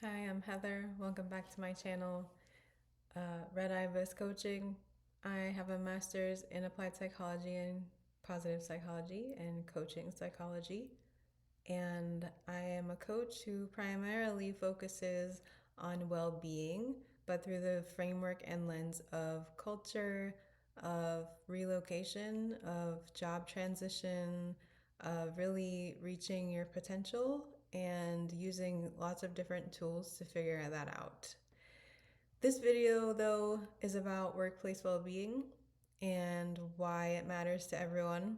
Hi, I'm Heather. Welcome back to my channel, Red Ibis Coaching. I have a master's in applied psychology and positive psychology and coaching psychology. And I am a coach who primarily focuses on well being, but through the framework and lens of culture, of relocation, of job transition, of really reaching your potential and using lots of different tools to figure that out. This video, though, is about workplace well being and why it matters to everyone.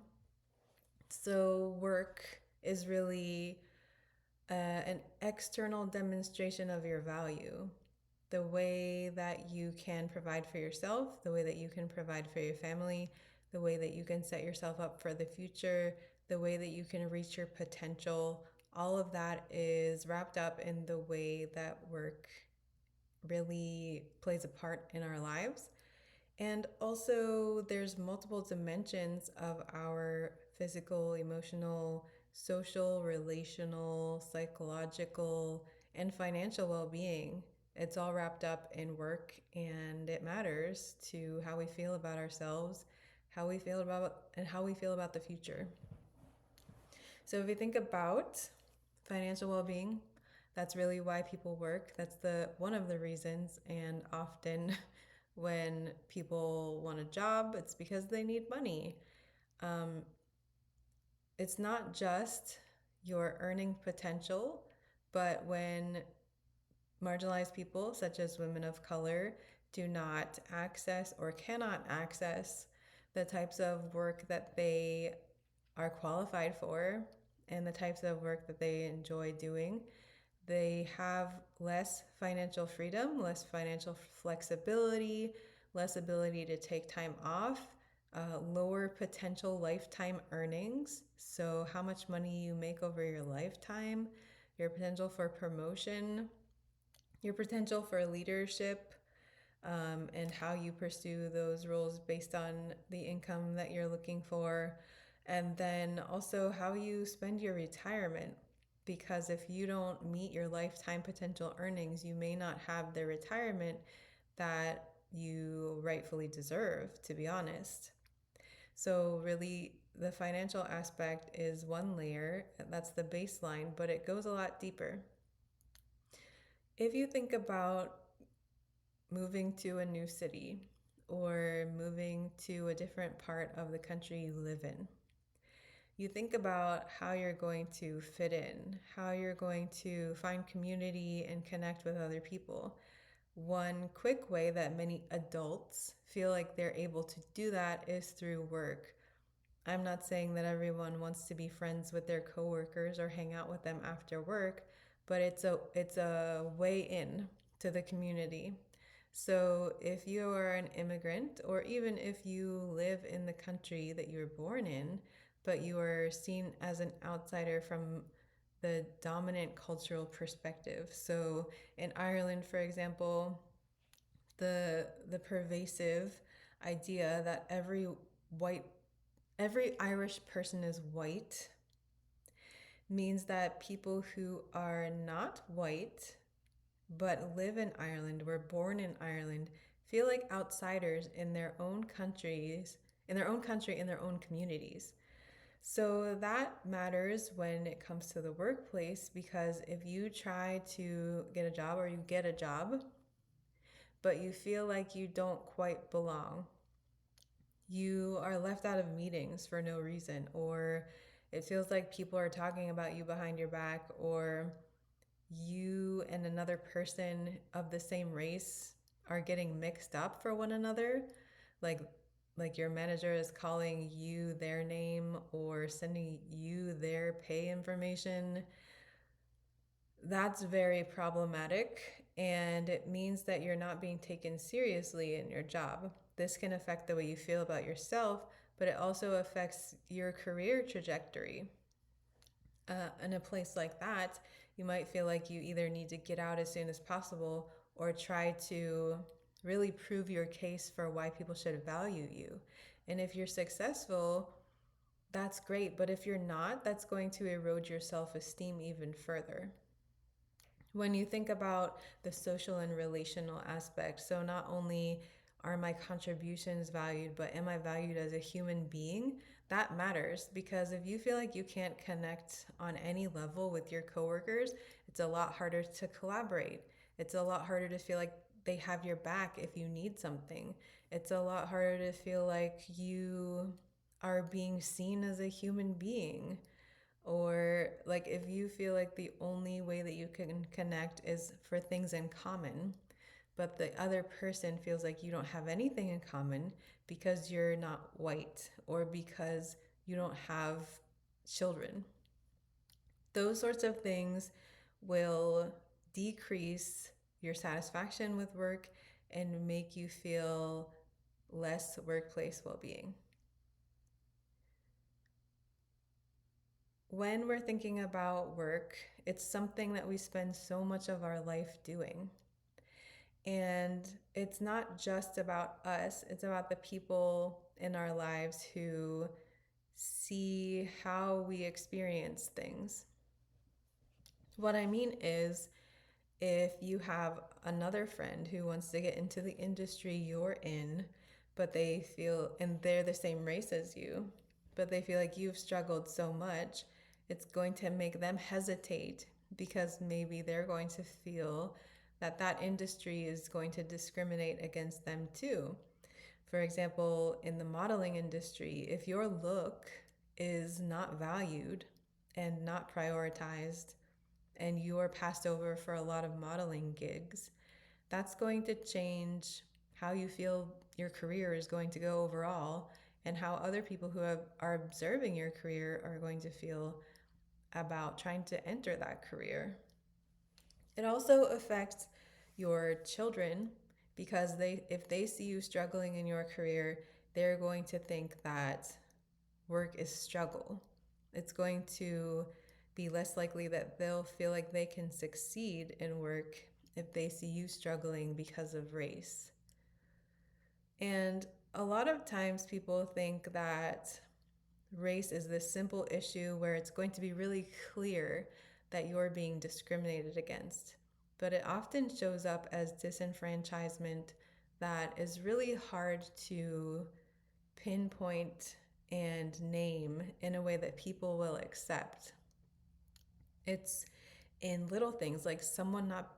So, work is really an external demonstration of your value. The way that you can provide for yourself, the way that you can provide for your family, the way that you can set yourself up for the future, the way that you can reach your potential, all of that is wrapped up in the way that work really plays a part in our lives. And also, there's multiple dimensions of our physical, emotional, social, relational, psychological, and financial well being. It's all wrapped up in work, and it matters to how we feel about ourselves, how we feel about the future. So, if you think about financial well being, that's really why people work. That's the one of the reasons, and often when people want a job, it's because they need money. Um, it's not just your earning potential, but when marginalized people, such as women of color, do not access or cannot access the types of work that they are qualified for and the types of work that they enjoy doing, they have less financial freedom, less financial flexibility, less ability to take time off, lower potential lifetime earnings. So, how much money you make over your lifetime, your potential for promotion, your potential for leadership, and how you pursue those roles based on the income that you're looking for. And then also how you spend your retirement. Because if you don't meet your lifetime potential earnings, you may not have the retirement that you rightfully deserve, to be honest. So, really, the financial aspect is one layer, that's the baseline, but it goes a lot deeper. If you think about moving to a new city or moving to a different part of the country you live in, you think about how you're going to fit in, how you're going to find community and connect with other people. One quick way that many adults feel like they're able to do that is through work. I'm not saying that everyone wants to be friends with their coworkers or hang out with them after work, but it's a way in to the community. So if you are an immigrant, or even if you live in the country that you were born in, but you are seen as an outsider from the dominant cultural perspective. So in Ireland, for example, the pervasive idea that white every Irish person is white means that people who are not white but live in Ireland, were born in Ireland, feel like outsiders in their own countries, in their own country, in their own communities. So that matters when it comes to the workplace, because if you try to get a job or you get a job, but you feel like you don't quite belong, you are left out of meetings for no reason, or it feels like people are talking about you behind your back, or you and another person of the same race are getting mixed up for one another, like your manager is calling you their name or sending you their pay information. That's very problematic, and it means that you're not being taken seriously in your job. This can affect the way you feel about yourself, but it also affects your career trajectory. In a place like that, you might feel like you either need to get out as soon as possible or try to really prove your case for why people should value you. And if you're successful, that's great. But if you're not, that's going to erode your self esteem even further. When you think about the social and relational aspect, so not only are my contributions valued, but am I valued as a human being? That matters, because if you feel like you can't connect on any level with your coworkers, it's a lot harder to collaborate. It's a lot harder to feel like they have your back if you need something. It's a lot harder to feel like you are being seen as a human being. Or like if you feel like the only way that you can connect is for things in common, but the other person feels like you don't have anything in common because you're not white or because you don't have children. Those sorts of things will decrease your satisfaction with work and make you feel less workplace well being. When we're thinking about work, it's something that we spend so much of our life doing. And it's not just about us, it's about the people in our lives who see how we experience things. What I mean is, if you have another friend who wants to get into the industry you're in, but they feel, and they're the same race as you, but they feel like you've struggled so much, it's going to make them hesitate because maybe they're going to feel that that industry is going to discriminate against them too. For example, in the modeling industry, if your look is not valued and not prioritized, and you are passed over for a lot of modeling gigs, that's going to change how you feel your career is going to go overall, and how other people who are observing your career are going to feel about trying to enter that career. It also affects your children, because if they see you struggling in your career, they're going to think that work is struggle. It's going to be less likely that they'll feel like they can succeed in work if they see you struggling because of race. And a lot of times people think that race is this simple issue where it's going to be really clear that you're being discriminated against. But it often shows up as disenfranchisement that is really hard to pinpoint and name in a way that people will accept. It's in little things like someone not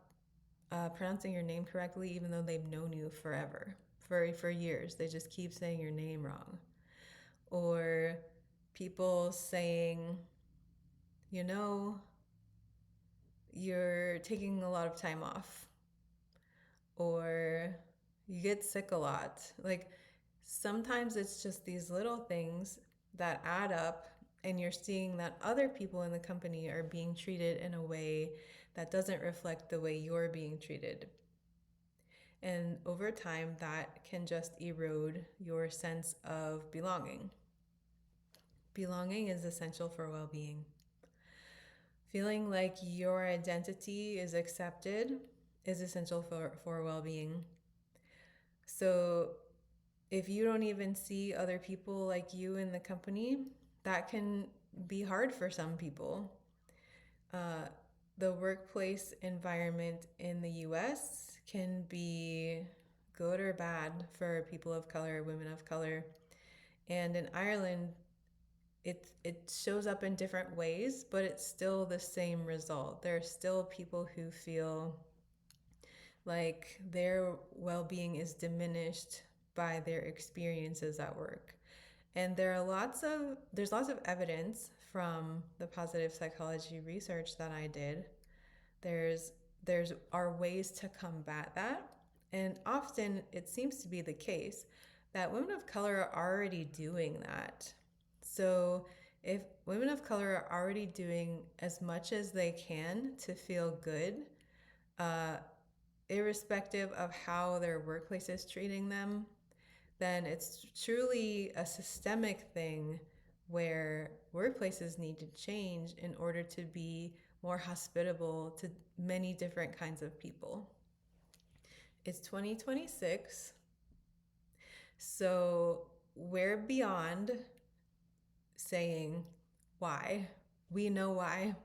pronouncing your name correctly, even though they've known you forever, for years. They just keep saying your name wrong. Or people saying, you know, you're taking a lot of time off, or you get sick a lot. Like sometimes it's just these little things that add up, and you're seeing that other people in the company are being treated in a way that doesn't reflect the way you're being treated. And over time, that can just erode your sense of belonging. Belonging is essential for well being. Feeling like your identity is accepted is essential for well being. So, if you don't even see other people like you in the company, that can be hard for some people. Uh, the workplace environment in the US can be good or bad for people of color, women of color. And in Ireland, it shows up in different ways, but it's still the same result. There are still people who feel like their well-being is diminished by their experiences at work. And there's lots of evidence from the positive psychology research that I did. There's there's are ways to combat that. And often it seems to be the case that women of color are already doing that. So if women of color are already doing as much as they can to feel good, uh, irrespective of how their workplace is treating them, then it's truly a systemic thing where workplaces need to change in order to be more hospitable to many different kinds of people. It's 2026, so we're beyond saying why. We know why.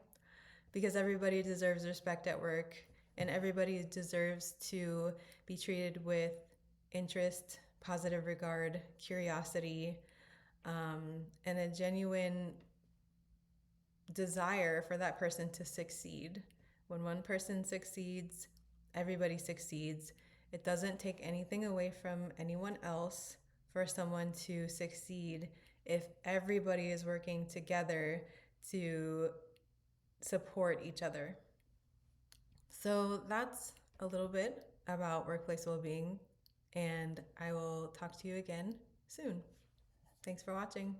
because everybody deserves respect at work, and everybody deserves to be treated with interest, positive regard, curiosity, and a genuine desire for that person to succeed. When one person succeeds, everybody succeeds. It doesn't take anything away from anyone else for someone to succeed if everybody is working together to support each other. So that's a little bit about workplace well-being, and I will talk to you again soon. Thanks for watching.